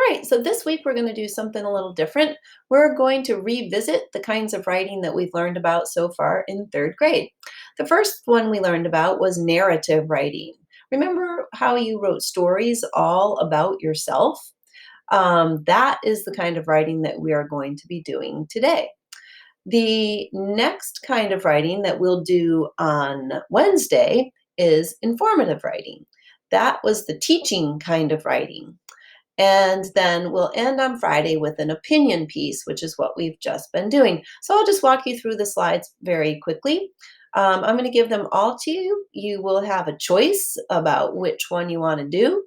right, so this week we're going to do something a little different. We're going to revisit the kinds of writing that we've learned about so far in third grade. The first one we learned about was narrative writing. Remember how you wrote stories all about yourself? That is the kind of writing that we are going to be doing today. The next kind of writing that we'll do on Wednesday is informative writing. That was the teaching kind of writing. And then we'll end on Friday with an opinion piece, which is what we've just been doing. So I'll just walk you through the slides very quickly. I'm going to give them all to you. You will have a choice about which one you want to do.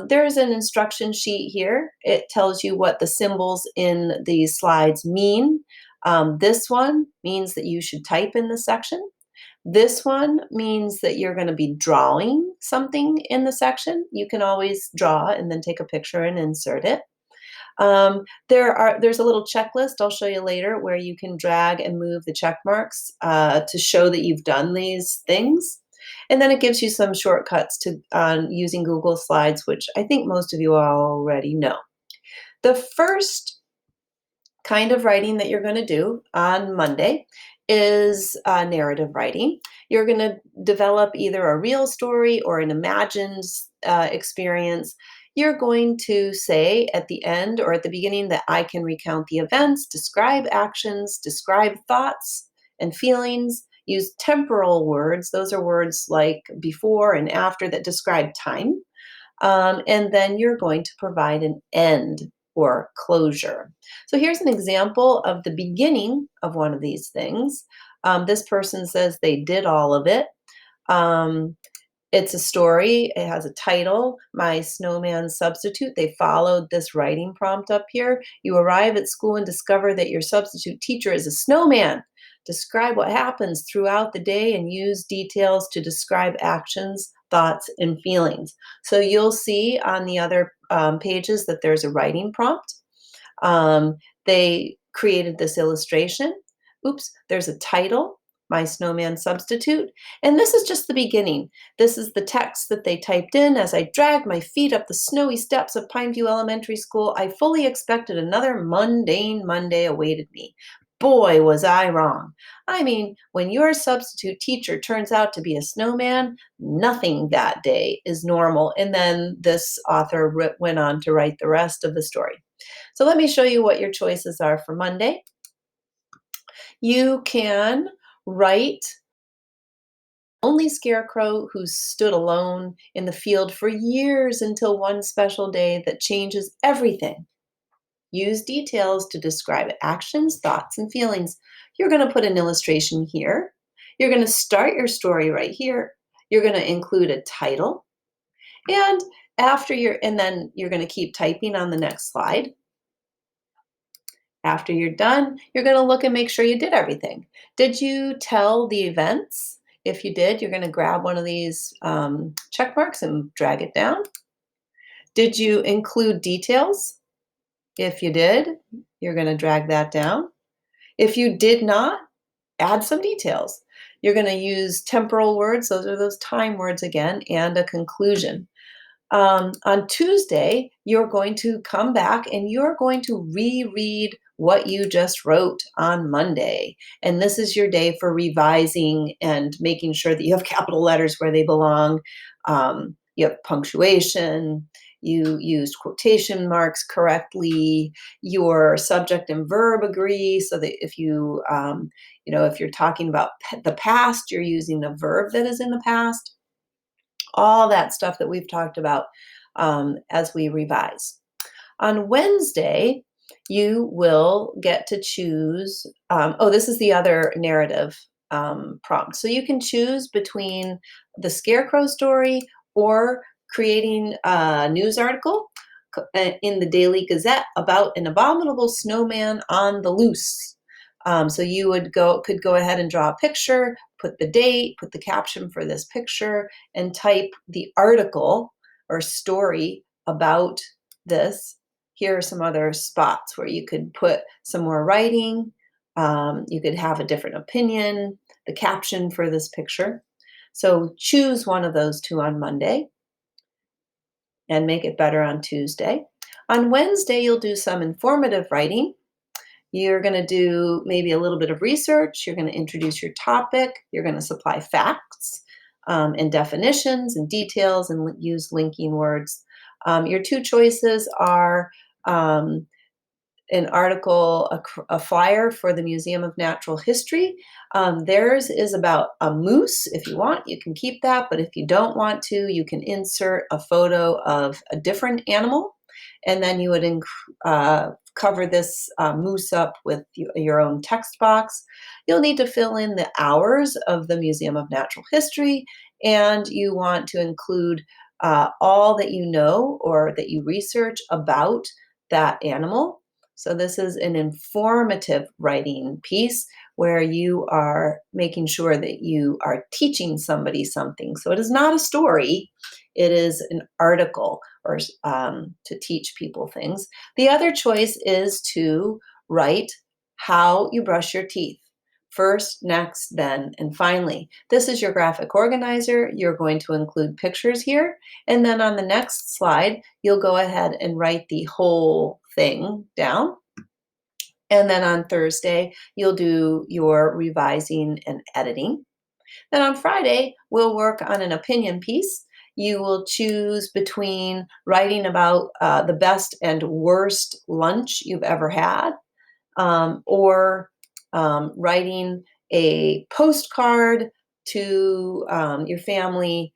There's an instruction sheet here. It tells you what the symbols in these slides mean. This one means that you should type in the section. This one means that you're going to be drawing something in the section. You can always draw and then take a picture and insert it. There's a little checklist I'll show you later where you can drag and move the check marks to show that you've done these things. And then it gives you some shortcuts to using Google Slides, which I think most of you already know. The first kind of writing that you're going to do on Monday is narrative writing. You're going to develop either a real story or an imagined experience. You're going to say at the end or at the beginning that I can recount the events, describe actions, describe thoughts and feelings, use temporal words. Those are words like before and after that describe time. And then you're going to provide an end or closure. So here's an example of the beginning of one of these things. This person says they did all of it. It's a story. It has a title, My Snowman Substitute. They followed this writing prompt up here. You arrive at school and discover that your substitute teacher is a snowman. Describe what happens throughout the day and use details to describe actions, thoughts, and feelings. So you'll see on the other pages that there's a writing prompt. They created this illustration. Oops, there's a title, My Snowman Substitute. And this is just the beginning. This is the text that they typed in. As I dragged my feet up the snowy steps of Pineview Elementary School, I fully expected another mundane Monday awaited me. Boy, was I wrong. I mean, when your substitute teacher turns out to be a snowman, nothing that day is normal. And then this author went on to write the rest of the story. So let me show you what your choices are for Monday. You can write only scarecrow who stood alone in the field for years until one special day that changes everything. Use details to describe actions, thoughts, and feelings. You're going to put an illustration here. You're going to start your story right here. You're going to include a title. And then you're going to keep typing on the next slide. After you're done, you're going to look and make sure you did everything. Did you tell the events? If you did, you're going to grab one of these check marks and drag it down. Did you include details? If you did, you're going to drag that down. If you did not, add some details. You're going to use temporal words. Those are those time words again, and a conclusion. On Tuesday, you're going to come back and you're going to reread what you just wrote on Monday. And this is your day for revising and making sure that you have capital letters where they belong. You have punctuation. You used quotation marks correctly. Your subject and verb agree so that if if you're talking about the past, you're using a verb that is in the past. All that stuff that we've talked about as we revise. On Wednesday, you will get to choose. This is the other narrative prompt. So you can choose between the scarecrow story or creating a news article in the Daily Gazette about an abominable snowman on the loose. So you could go ahead and draw a picture, put the date, put the caption for this picture, and type the article or story about this. Here are some other spots where you could put some more writing. You could have a different opinion, the caption for this picture. So choose one of those two on Monday and make it better on Tuesday. On Wednesday, you'll do some informative writing. You're going to do maybe a little bit of research. You're going to introduce your topic. You're going to supply facts and definitions and details and use linking words. Your two choices are um, an article, a flyer for the Museum of Natural History. Theirs is about a moose. If you want, you can keep that, but if you don't want to, you can insert a photo of a different animal, and then you would cover this moose up with your own text box. You'll need to fill in the hours of the Museum of Natural History, and you want to include all that you know or that you research about that animal. So this is an informative writing piece where you are making sure that you are teaching somebody something. So it is not a story, it is an article or to teach people things. The other choice is to write how you brush your teeth. First, next, then, and finally. This is your graphic organizer. You're going to include pictures here. And then on the next slide, you'll go ahead and write the whole thing down. And then on Thursday, you'll do your revising and editing. Then on Friday, we'll work on an opinion piece. You will choose between writing about the best and worst lunch you've ever had, or writing a postcard to your family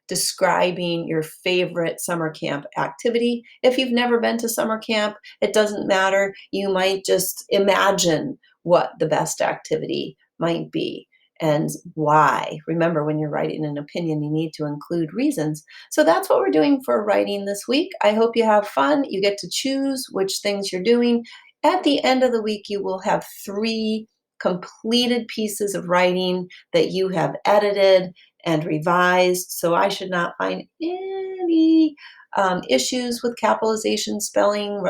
describing your favorite summer camp activity. If you've never been to summer camp, it doesn't matter. You might just imagine what the best activity might be and why. Remember, when you're writing an opinion, you need to include reasons. So that's what we're doing for writing this week. I hope you have fun. You get to choose which things you're doing. At the end of the week, you will have 3 completed pieces of writing that you have edited and revised. So I should not find any issues with capitalization, spelling,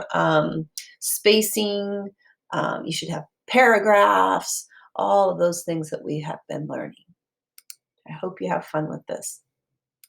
spacing. You should have paragraphs, all of those things that we have been learning. I hope you have fun with this.